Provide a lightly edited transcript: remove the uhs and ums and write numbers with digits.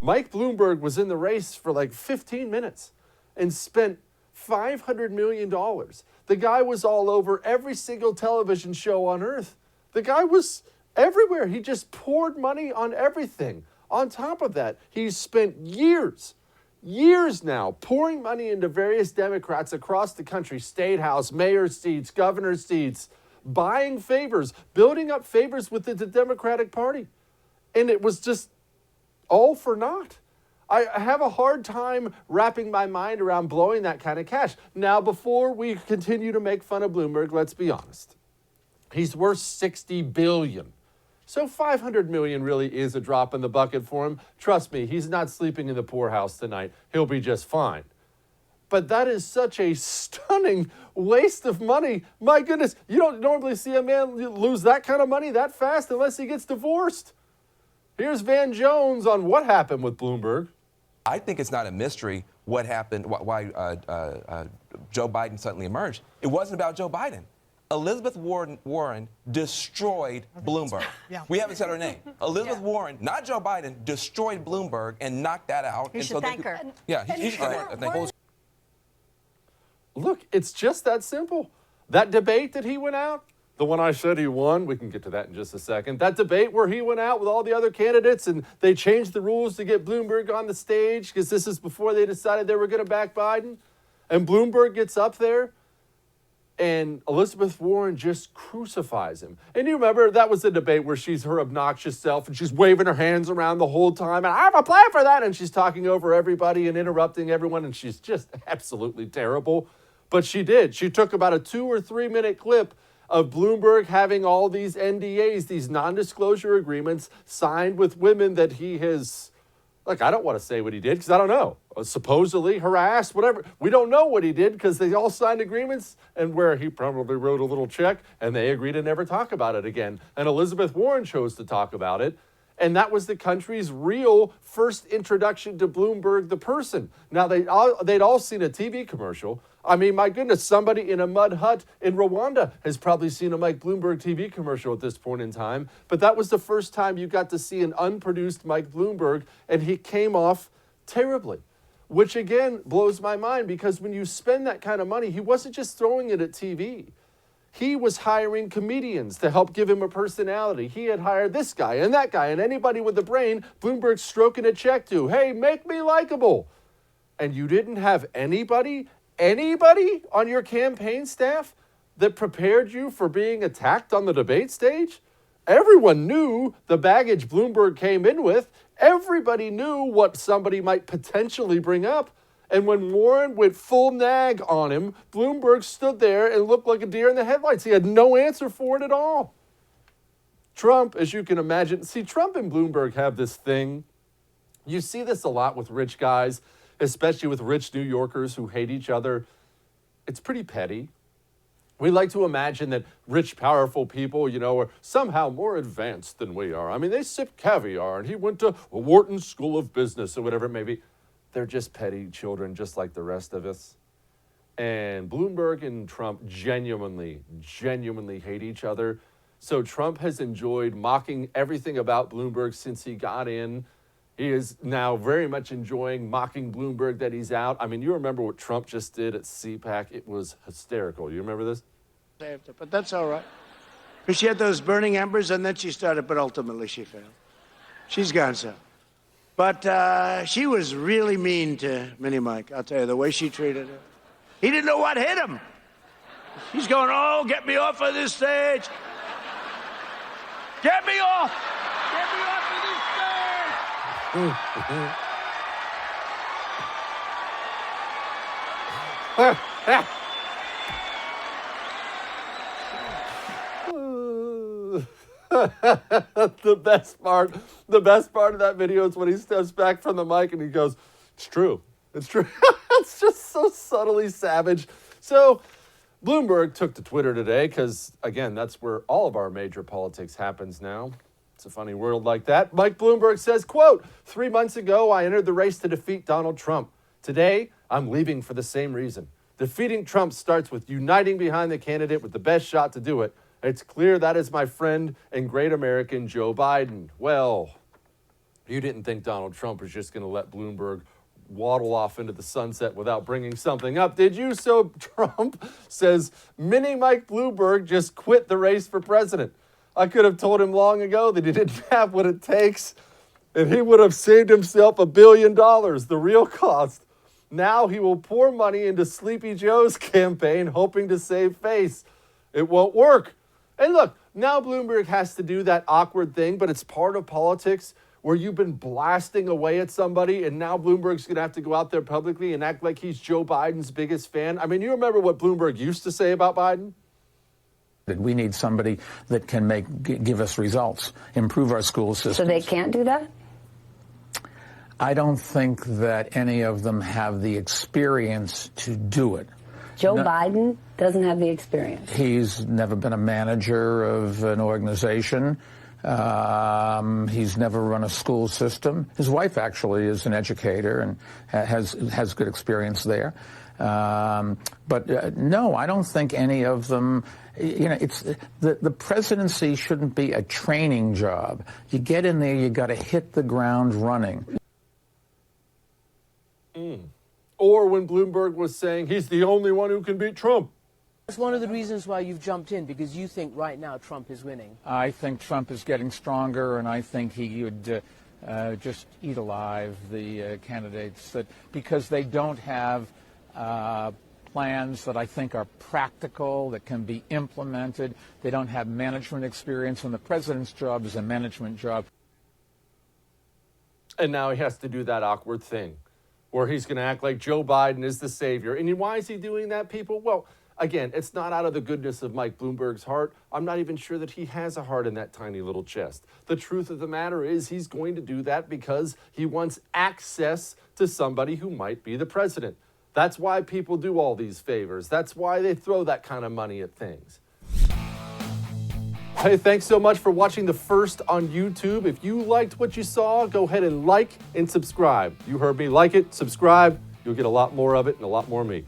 Mike Bloomberg was in the race for like 15 minutes and spent $500 million. The guy was all over every single television show on earth. The guy was everywhere. He just poured money on everything. On top of that, he's spent years now pouring money into various Democrats across the country, state house, mayor seats, governor seats, buying favors, building up favors with the Democratic Party. And it was just all for naught. I have a hard time wrapping my mind around blowing that kind of cash. Now, before we continue to make fun of Bloomberg, let's be honest. He's worth $60 billion. So $500 million really is a drop in the bucket for him. Trust me, he's not sleeping in the poorhouse tonight. He'll be just fine. But that is such a stunning waste of money. My goodness, you don't normally see a man lose that kind of money that fast unless he gets divorced. Here's Van Jones on what happened with Bloomberg. I think it's not a mystery what happened, why Joe Biden suddenly emerged. It wasn't about Joe Biden. Elizabeth Warren destroyed Bloomberg. Yeah. We haven't said her name. Elizabeth Warren, not Joe Biden, destroyed Bloomberg and knocked that out. You should thank her. Yeah, he should thank her. Look, it's just that simple. That debate that he went out, the one I said he won, we can get to that in just a second. That debate where he went out with all the other candidates and they changed the rules to get Bloomberg on the stage because this is before they decided they were going to back Biden. And Bloomberg gets up there and Elizabeth Warren just crucifies him. And you remember that was the debate where she's her obnoxious self and she's waving her hands around the whole time. And I have a plan for that. And she's talking over everybody and interrupting everyone. And she's just absolutely terrible. But she did. She took about a 2 or 3 minute clip of Bloomberg having all these NDAs, these non-disclosure agreements signed with women that he has, like, I don't want to say what he did because I don't know. Supposedly harassed, whatever. We don't know what he did because they all signed agreements and where he probably wrote a little check and they agreed to never talk about it again. And Elizabeth Warren chose to talk about it. And that was the country's real first introduction to Bloomberg, the person. Now, they'd all seen a TV commercial. I mean, my goodness, somebody in a mud hut in Rwanda has probably seen a Mike Bloomberg TV commercial at this point in time. But that was the first time you got to see an unproduced Mike Bloomberg, and he came off terribly, which, again, blows my mind because when you spend that kind of money, he wasn't just throwing it at TV. He was hiring comedians to help give him a personality. He had hired this guy and that guy and anybody with a brain, Bloomberg's stroking a check to. Hey, make me likable. And you didn't have anybody on your campaign staff that prepared you for being attacked on the debate stage? Everyone knew the baggage Bloomberg came in with. Everybody knew what somebody might potentially bring up. And when Warren went full nag on him, Bloomberg stood there and looked like a deer in the headlights. He had no answer for it at all. Trump, as you can imagine, see, Trump and Bloomberg have this thing. You see this a lot with rich guys, especially with rich New Yorkers who hate each other. It's pretty petty. We like to imagine that rich, powerful people, are somehow more advanced than we are. I mean, they sip caviar and he went to Wharton School of Business or whatever it may be. They're just petty children, just like the rest of us. And Bloomberg and Trump genuinely hate each other. So Trump has enjoyed mocking everything about Bloomberg since he got in. He is now very much enjoying mocking Bloomberg that he's out. I mean, you remember what Trump just did at CPAC? It was hysterical. You remember this? But that's all right. Because she had those burning embers, and then she started, but ultimately she failed. She's gone, so. But she was really mean to Mini Mike. I'll tell you, the way she treated her. He didn't know what hit him. He's going, oh, get me off of this stage. Get me off. Get me off of this stage. The best part of that video is when he steps back from the mic and he goes, it's true. It's true. It's just so subtly savage. So Bloomberg took to Twitter today because, again, that's where all of our major politics happens now. It's a funny world like that. Mike Bloomberg says, quote, 3 months ago, I entered the race to defeat Donald Trump. Today, I'm leaving for the same reason. Defeating Trump starts with uniting behind the candidate with the best shot to do it. It's clear that is my friend and great American Joe Biden. Well, You didn't think Donald Trump was just going to let Bloomberg waddle off into the sunset without bringing something up, did you? So Trump says mini Mike Bloomberg just quit the race for president. I could have told him long ago that he didn't have what it takes, and he would have saved himself $1 billion, the real cost. Now he will pour money into Sleepy Joe's campaign, hoping to save face. It won't work. And look, now Bloomberg has to do that awkward thing, but it's part of politics where you've been blasting away at somebody, and now Bloomberg's going to have to go out there publicly and act like he's Joe Biden's biggest fan. I mean, you remember what Bloomberg used to say about Biden? We need somebody that can give us results, improve our school systems. So they can't do that? I don't think that any of them have the experience to do it. Joe Biden doesn't have the experience. He's never been a manager of an organization. He's never run a school system. His wife actually is an educator and has good experience there. But no, I don't think any of them. It's the presidency shouldn't be a training job. You get in there, you got to hit the ground running. Or when Bloomberg was saying he's the only one who can beat Trump. That's one of the reasons why you've jumped in, because you think right now Trump is winning. I think Trump is getting stronger, and I think he would just eat alive the candidates because they don't have plans that I think are practical, that can be implemented. They don't have management experience, and the president's job is a management job. And now he has to do that awkward thing where he's going to act like Joe Biden is the savior. And why is he doing that, people? Well, again, it's not out of the goodness of Mike Bloomberg's heart. I'm not even sure that he has a heart in that tiny little chest. The truth of the matter is he's going to do that because he wants access to somebody who might be the president. That's why people do all these favors. That's why they throw that kind of money at things. Hey, thanks so much for watching The First on YouTube. If you liked what you saw, go ahead and like and subscribe. You heard me. Like it, subscribe. You'll get a lot more of it and a lot more of me.